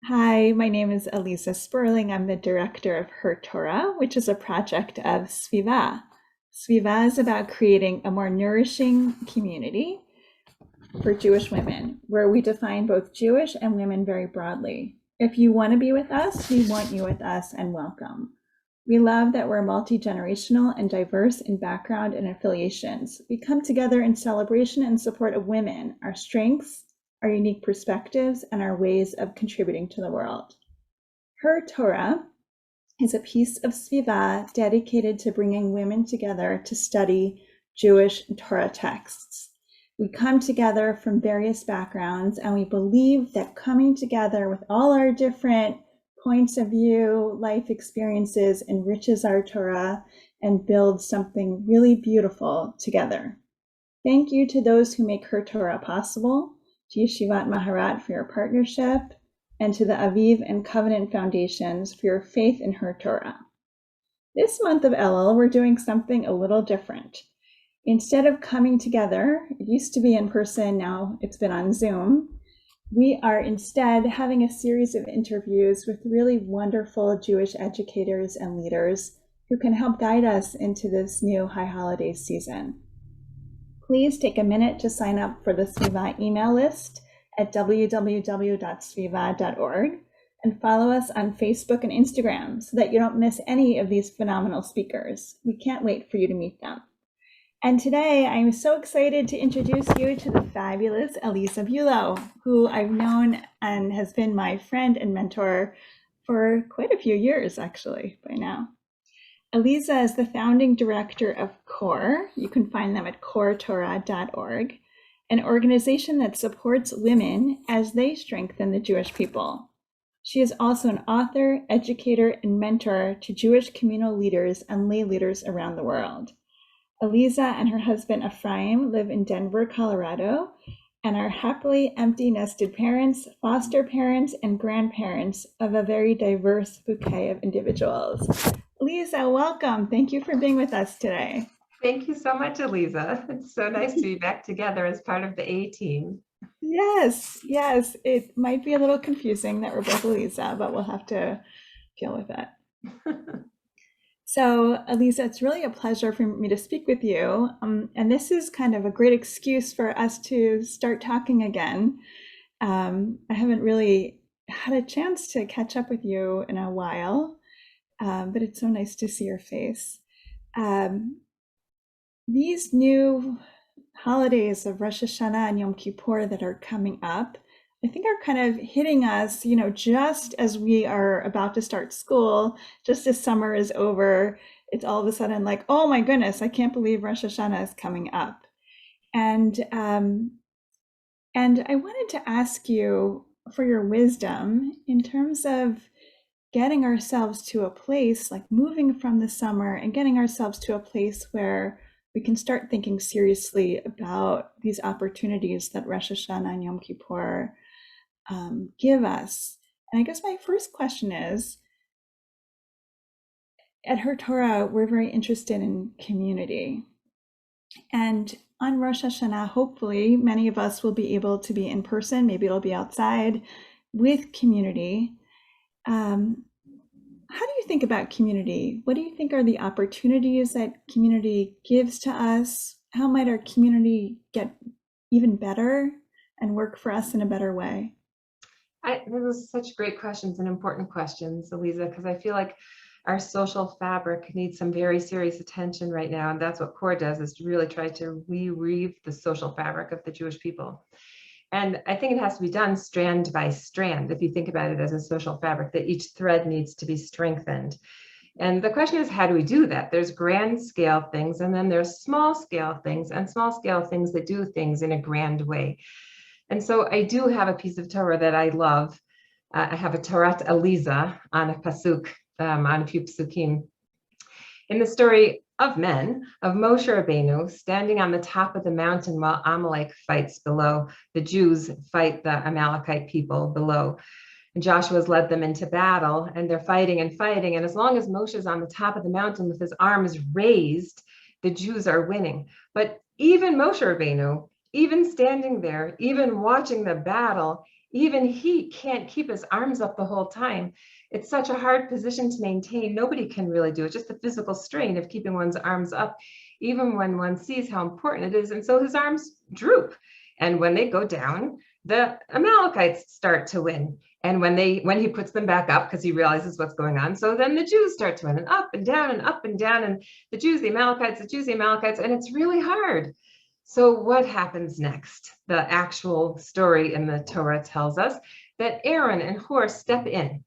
Hi, my name is Aliza Sperling. I'm the director of HerTorah, which is a project of SVIVAH. SVIVAH is about creating a more nourishing community for Jewish women, where we define both Jewish and women very broadly. If you want to be with us, we want you with us and welcome. We love that we're multi-generational and diverse in background and affiliations. We come together in celebration and support of women, our strengths, our unique perspectives, and our ways of contributing to the world. HerTorah is a piece of SVIVAH dedicated to bringing women together to study Jewish Torah texts. We come together from various backgrounds, and we believe that coming together with all our different points of view, life experiences, enriches our Torah and builds something really beautiful together. Thank you to those who make HerTorah possible, to Yeshivat Maharat for your partnership, and to the Aviv and Covenant Foundations for your faith in HerTorah. This month of Elul, we're doing something a little different. Instead of coming together, it used to be in person, now it's been on Zoom, we are instead having a series of interviews with really wonderful Jewish educators and leaders who can help guide us into this new high holiday season. Please take a minute to sign up for the SVIVAH email list at www.svivah.org and follow us on Facebook and Instagram so that you don't miss any of these phenomenal speakers. We can't wait for you to meet them. And today I'm so excited to introduce you to the fabulous Aliza Bulow, who I've known and has been my friend and mentor for quite a few years actually by now. Aliza is the founding director of CORE. You can find them at coretorah.org, an organization that supports women as they strengthen the Jewish people. She is also an author, educator, and mentor to Jewish communal leaders and lay leaders around the world. Aliza and her husband Ephraim live in Denver, Colorado, and are happily empty nested parents, foster parents, and grandparents of a very diverse bouquet of individuals. Aliza, welcome. Thank you for being with us today. Thank you so much, Aliza. It's so nice to be back together as part of the A team. Yes, it might be a little confusing that we're both Aliza, but we'll have to deal with it. So, Aliza, it's really a pleasure for me to speak with you. And this is kind of a great excuse for us to start talking again. I haven't really had a chance to catch up with you in a while, but it's so nice to see your face. These new holidays of Rosh Hashanah and Yom Kippur that are coming up, I think are kind of hitting us, just as we are about to start school, just as summer is over, it's all of a sudden like, oh my goodness, I can't believe Rosh Hashanah is coming up. And I wanted to ask you for your wisdom in terms of getting ourselves to a place, like moving from the summer and getting ourselves to a place where we can start thinking seriously about these opportunities that Rosh Hashanah and Yom Kippur give us. And I guess my first question is, at HerTorah, we're very interested in community. And on Rosh Hashanah, hopefully, many of us will be able to be in person, maybe it'll be outside, with community. How do you think about community? What do you think are the opportunities that community gives to us? How might our community get even better and work for us in a better way? Those are such great questions and important questions, Aliza, because I feel like our social fabric needs some very serious attention right now. And that's what CORE does, is to really try to reweave the social fabric of the Jewish people. And I think it has to be done strand by strand, if you think about it as a social fabric, that each thread needs to be strengthened. And the question is, how do we do that? There's grand scale things, and then there's small scale things, and small scale things that do things in a grand way. And so I do have a piece of Torah that I love. I have a Torah Aliza on a pasuk, on a few pasukim. In the story of men, of Moshe Rabbeinu standing on the top of the mountain while Amalek fights below. The Jews fight the Amalekite people below. And Joshua's led them into battle, and they're fighting and fighting. And as long as Moshe's on the top of the mountain with his arms raised, the Jews are winning. But even Moshe Rabbeinu, even standing there, even watching the battle, Even he can't keep his arms up the whole time. It's such a hard position to maintain. Nobody can really do it, just the physical strain of keeping one's arms up, even when one sees how important it is. And so his arms droop. And when they go down, the Amalekites start to win. And when he puts them back up, because he realizes what's going on, so then the Jews start to win, and up and down and up and down, and the Jews, the Amalekites, the Jews, the Amalekites, and it's really hard. So what happens next? The actual story in the Torah tells us that Aaron and Hur step in.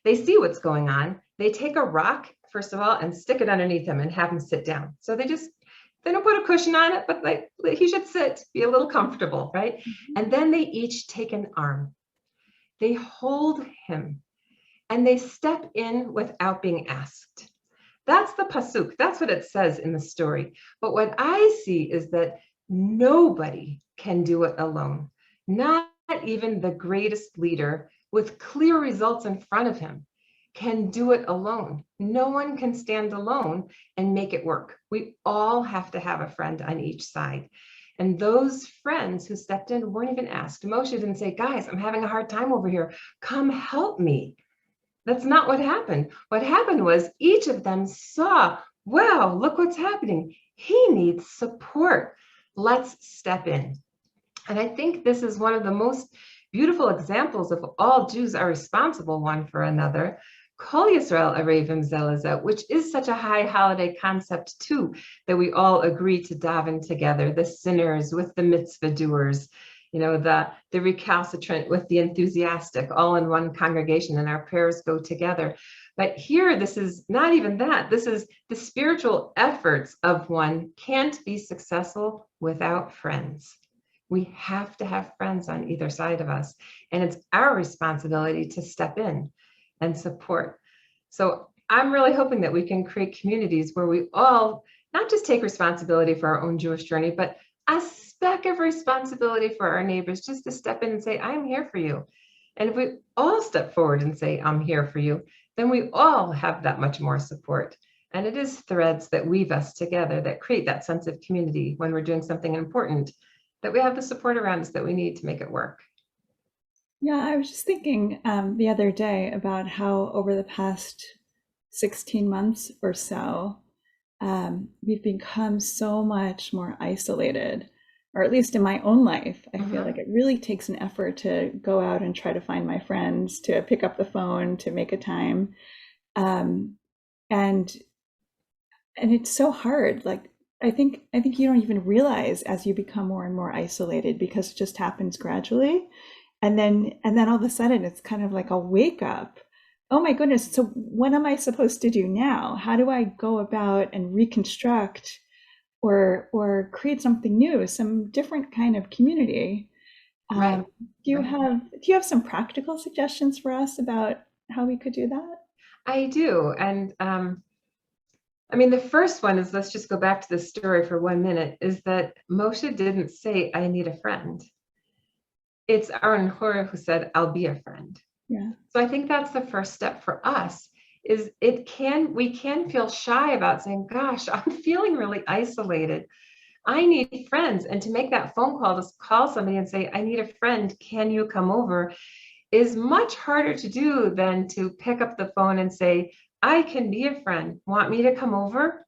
They see what's going on. They take a rock, first of all, and stick it underneath him and have him sit down. So they don't put a cushion on it, but he should sit, be a little comfortable, right? Mm-hmm. And then they each take an arm. They hold him and they step in without being asked. That's the pasuk. That's what it says in the story. But what I see is that nobody can do it alone. Not even the greatest leader with clear results in front of him can do it alone. No one can stand alone and make it work. We all have to have a friend on each side. And those friends who stepped in weren't even asked. Moshe didn't say, guys, I'm having a hard time over here. Come help me. That's not what happened. What happened was each of them saw, wow, look what's happening. He needs support. Let's step in. And I think this is one of the most beautiful examples of all Jews are responsible one for another. Kol Yisrael Arevim Zelazah, which is such a high holiday concept too, that we all agree to daven together, the sinners with the mitzvah doers, the recalcitrant with the enthusiastic, all in one congregation, and our prayers go together. But here, this is not even that. This is the spiritual efforts of one can't be successful without friends. We have to have friends on either side of us, and it's our responsibility to step in and support. So I'm really hoping that we can create communities where we all not just take responsibility for our own Jewish journey, but a speck of responsibility for our neighbors, just to step in and say, I'm here for you. And if we all step forward and say, I'm here for you, then we all have that much more support. And it is threads that weave us together that create that sense of community when we're doing something important, that we have the support around us that we need to make it work. Yeah, I was just thinking the other day about how over the past 16 months or so, we've become so much more isolated, or at least in my own life. I feel like it really takes an effort to go out and try to find my friends, to pick up the phone, to make a time. And it's so hard. Like, I think you don't even realize as you become more and more isolated, because it just happens gradually. And then all of a sudden it's kind of like a wake up. Oh my goodness. So what am I supposed to do now? How do I go about and reconstruct or create something new, some different kind of community? Right. Do you have some practical suggestions for us about how we could do that? I do. And the first one is, let's just go back to the story for 1 minute, is that Moshe didn't say, I need a friend. It's Aaron and Hur who said, I'll be a friend. Yeah. So I think that's the first step for us, is we can feel shy about saying, gosh, I'm feeling really isolated. I need friends. And to make that phone call, to call somebody and say, I need a friend, can you come over, is much harder to do than to pick up the phone and say, I can be a friend. Want me to come over?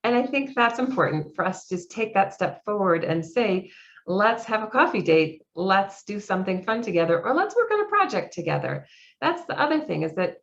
And I think that's important for us to just take that step forward and say, let's have a coffee date. Let's do something fun together, or let's work on a project together. That's the other thing, is that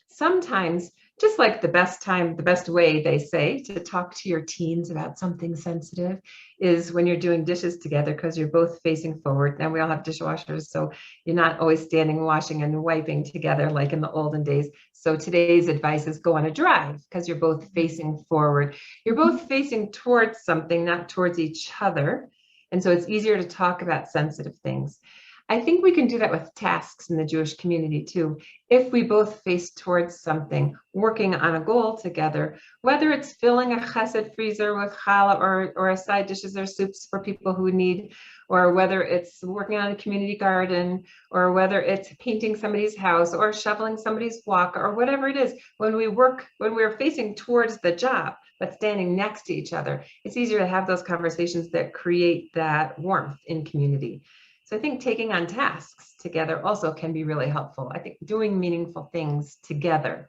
sometimes, just like the best way they say to talk to your teens about something sensitive is when you're doing dishes together, because you're both facing forward. Now we all have dishwashers, so you're not always standing washing and wiping together like in the olden days. So today's advice is go on a drive, because you're both facing forward. You're both facing towards something, not towards each other. And so it's easier to talk about sensitive things. I think we can do that with tasks in the Jewish community too. If we both face towards something, working on a goal together, whether it's filling a chesed freezer with challah or a side dishes or soups for people who need, or whether it's working on a community garden, or whether it's painting somebody's house or shoveling somebody's walk, or whatever it is, when we're facing towards the job, but standing next to each other, it's easier to have those conversations that create that warmth in community. So I think taking on tasks together also can be really helpful. I think doing meaningful things together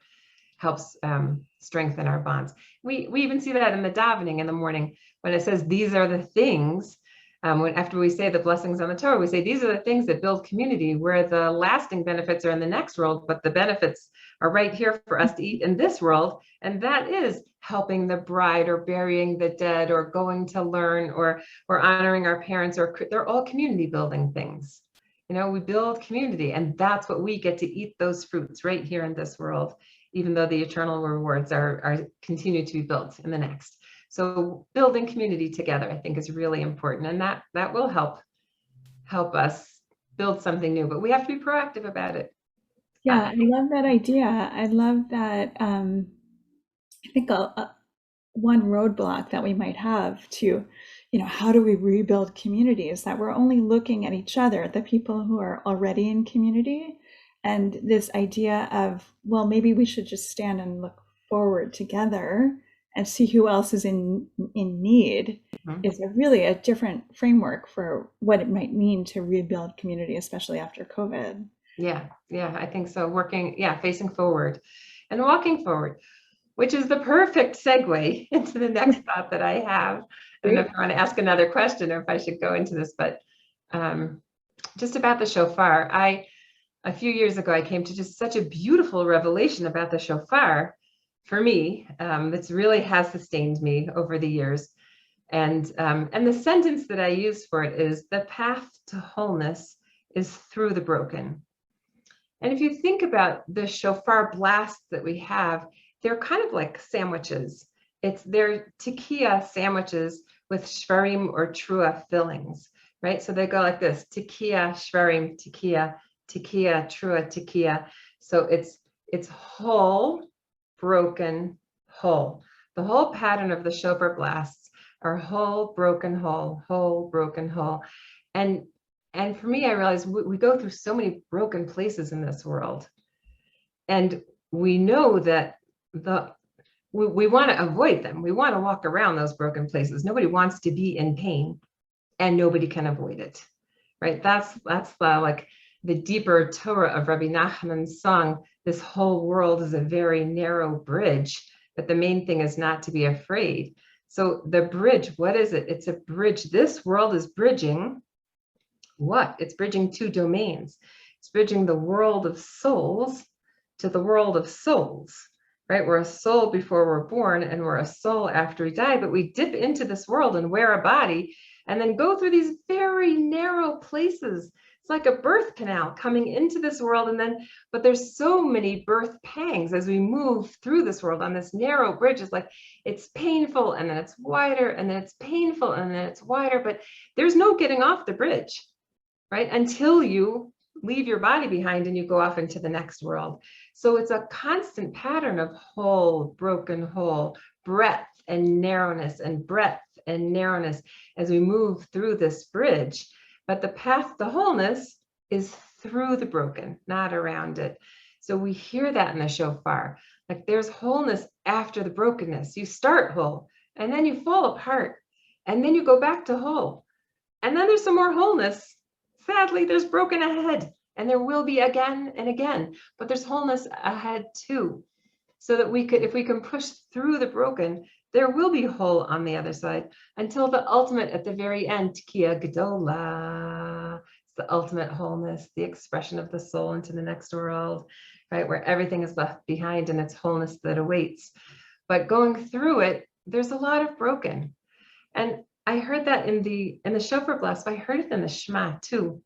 helps strengthen our bonds. We even see that in the davening in the morning when it says, these are the things, after we say the blessings on the Torah, we say, these are the things that build community, where the lasting benefits are in the next world, but the benefits are right here for us to eat in this world. And that is helping the bride, or burying the dead, or going to learn, or honoring our parents, or they're all community building things. You know, we build community, and that's what we get to eat, those fruits right here in this world, even though the eternal rewards are continue to be built in the next. So building community together, I think, is really important, and that will help us build something new, but we have to be proactive about it. Yeah, I love that idea. I love that. I think one roadblock that we might have to, how do we rebuild communities, that we're only looking at each other, the people who are already in community, and this idea of, well, maybe we should just stand and look forward together and see who else is in need, is really a different framework for what it might mean to rebuild community, especially after COVID. Yeah, I think so. Facing forward and walking forward, which is the perfect segue into the next thought that I have. I don't know if you want to ask another question or if I should go into this, but just about the shofar. A few years ago, I came to just such a beautiful revelation about the shofar for me, that's really has sustained me over the years. And the sentence that I use for it is, the path to wholeness is through the broken. And if you think about the shofar blasts that we have, they're kind of like sandwiches. They're tekiah sandwiches with shvarim or trua fillings, right? So they go like this: tekiah, shvarim, tekiah, tekiah, trua, tekiah. So it's whole, broken, whole. The whole pattern of the shofar blasts are whole, broken, whole, whole, broken, whole. And for me, I realized we go through so many broken places in this world. And we know that we want to avoid them. We want to walk around those broken places. Nobody wants to be in pain, and nobody can avoid it, right? That's the deeper Torah of Rabbi Nachman's song. This whole world is a very narrow bridge, but the main thing is not to be afraid. So the bridge, what is it? It's a bridge. This world is bridging what? It's bridging two domains. It's bridging the world of souls to the world of souls, right? We're a soul before we're born, and we're a soul after we die, but we dip into this world and wear a body and then go through these very narrow places. It's like a birth canal coming into this world, but there's so many birth pangs as we move through this world on this narrow bridge. It's like, it's painful, and then it's wider, and then it's painful, and then it's wider, but there's no getting off the bridge, right? Until you leave your body behind and you go off into the next world. So it's a constant pattern of whole, broken, whole, breadth and narrowness, and breadth and narrowness as we move through this bridge. But the path to wholeness is through the broken, not around it. So we hear that in the shofar. Like, there's wholeness after the brokenness. You start whole, and then you fall apart, and then you go back to whole. And then there's some more wholeness. Sadly, there's broken ahead, and there will be again and again, but there's wholeness ahead too. So that if we can push through the broken, there will be whole on the other side, until the ultimate at the very end, Tekiah Gedola. It's the ultimate wholeness, the expression of the soul into the next world, right? Where everything is left behind and it's wholeness that awaits. But going through it, there's a lot of broken. And I heard that in the shofar blast, but I heard it in the Shema too.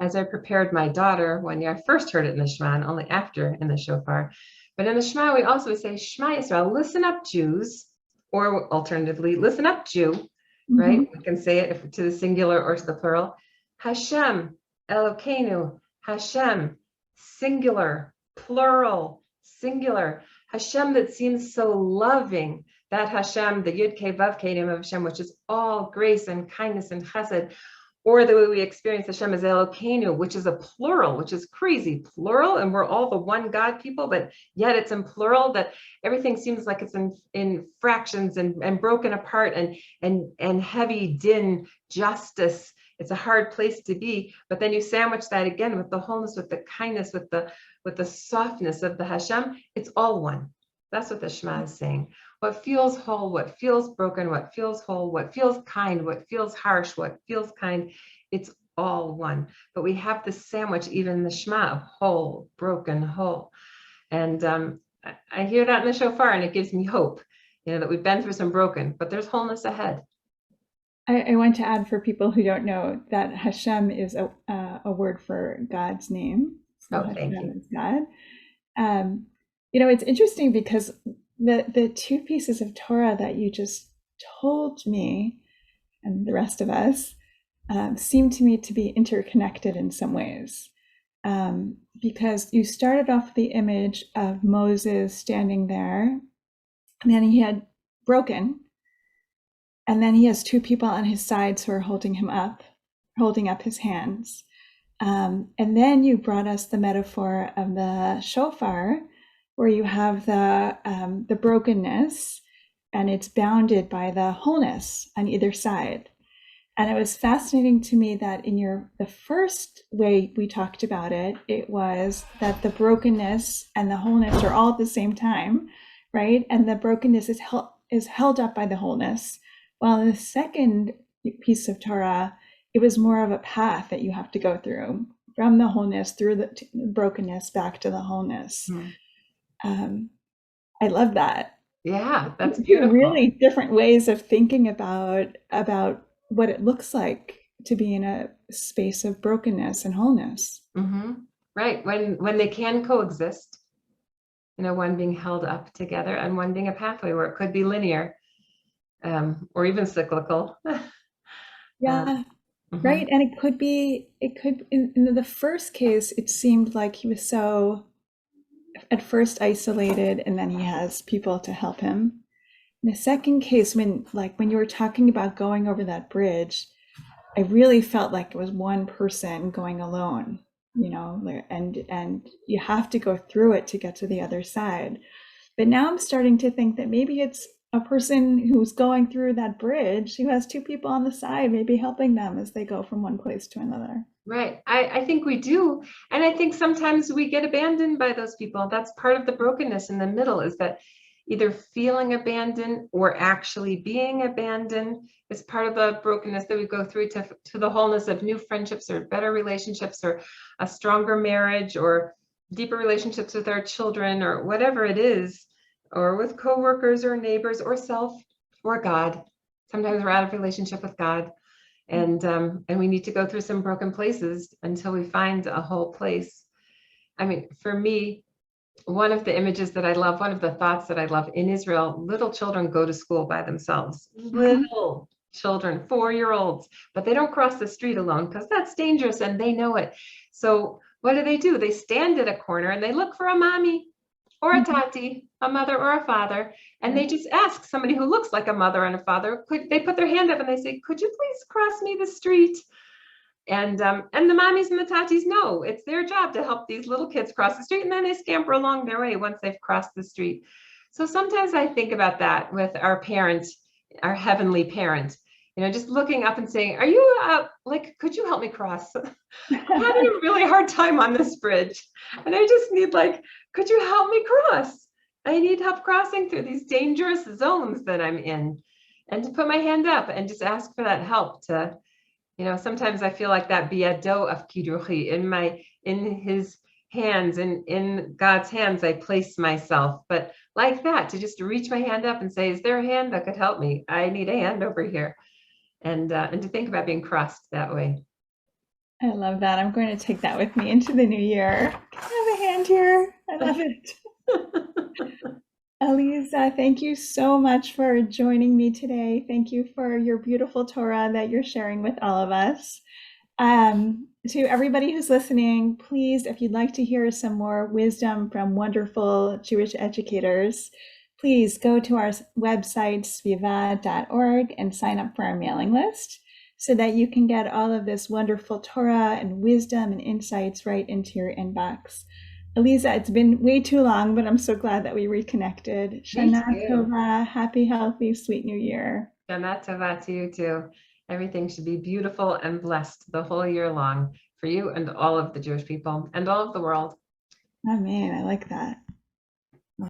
As I prepared my daughter one year, I first heard it in the Shema and only after in the shofar. But in the Shema, we also say, Shema Yisrael, listen up, Jews, or alternatively, listen up, Jew, right? We can say it to the singular or to the plural. Hashem, Elokeinu, Hashem, singular, plural, singular. Hashem that seems so loving. That Hashem, the Yud Kei Vav Kei name of Hashem, which is all grace and kindness and chesed, or the way we experience Hashem as Elokeinu, which is a plural, which is crazy, plural, and we're all the one God people, but yet it's in plural, that everything seems like it's in fractions and broken apart and heavy din, justice, it's a hard place to be, but then you sandwich that again with the wholeness, with the kindness, with the softness of the Hashem. It's all one. That's what the Shema is saying. What feels whole, what feels broken, what feels whole, what feels kind, what feels harsh, what feels kind, it's all one. But we have the sandwich, even the Shema, of whole, broken, whole. And I hear that in the shofar, and it gives me hope, that we've been through some broken, but there's wholeness ahead. I want to add, for people who don't know, that Hashem is a word for God's name. So thank Hashem you. is God. It's interesting because the two pieces of Torah that you just told me and the rest of us seem to me to be interconnected in some ways. Because you started off the image of Moses standing there, and then he had broken, and then he has two people on his sides who are holding up his hands. And then you brought us the metaphor of the shofar, where you have the brokenness, and it's bounded by the wholeness on either side. And it was fascinating to me that in the first way we talked about it, it was that the brokenness and the wholeness are all at the same time, right? And the brokenness is held up by the wholeness. While in the second piece of Torah, it was more of a path that you have to go through, from the wholeness through the brokenness back to the wholeness. I love that. Yeah, that's beautiful. Really different ways of thinking about what it looks like to be in a space of brokenness and wholeness. Mm-hmm. Right. When they can coexist, one being held up together and one being a pathway where it could be linear, or even cyclical. Yeah. Right. And it could in the first case, it seemed like he was so at first isolated, and then he has people to help him. In the second case, when you were talking about going over that bridge, I really felt like it was one person going alone, and you have to go through it to get to the other side. But now I'm starting to think that maybe it's a person who's going through that bridge who has two people on the side, maybe helping them as they go from one place to another. Right. I think we do. And I think sometimes we get abandoned by those people. That's part of the brokenness in the middle, is that either feeling abandoned or actually being abandoned is part of the brokenness that we go through to the wholeness of new friendships or better relationships or a stronger marriage or deeper relationships with our children or whatever it is, or with coworkers or neighbors or self or God. Sometimes we're out of relationship with God, and we need to go through some broken places until we find a whole place. I mean, for me, one of the images that I love, one of the thoughts that I love, in Israel, little children go to school by themselves. Little children, 4-year-olds, but they don't cross the street alone because that's dangerous and they know it. So what do? They stand at a corner and they look for a mommy or a tati, a mother or a father, and they just ask somebody who looks like a mother and a father, they put their hand up and they say, could you please cross me the street? And the mommies and the tatis know it's their job to help these little kids cross the street, and then they scamper along their way once they've crossed the street. So sometimes I think about that with our parent, our heavenly parent, just looking up and saying, are you could you help me cross? I'm having a really hard time on this bridge, and I just need could you help me cross? I need help crossing through these dangerous zones that I'm in, and to put my hand up and just ask for that help to. Sometimes I feel like that biyado of kidduchi, in his hands, and in God's hands, I place myself. But like that, to just reach my hand up and say, is there a hand that could help me? I need a hand over here. And to think about being crossed that way. I love that. I'm going to take that with me into the new year. Can I have a hand here? I love it. Aliza, thank you so much for joining me today. Thank you for your beautiful Torah that you're sharing with all of us. To everybody who's listening, please, if you'd like to hear some more wisdom from wonderful Jewish educators, please go to our website, SVIVAH.org, and sign up for our mailing list so that you can get all of this wonderful Torah and wisdom and insights right into your inbox. Aliza, it's been way too long, but I'm so glad that we reconnected. Shana Tova, happy, healthy, sweet new year. Shana Tova to you too. Everything should be beautiful and blessed the whole year long for you and all of the Jewish people and all of the world. Amen. I like that.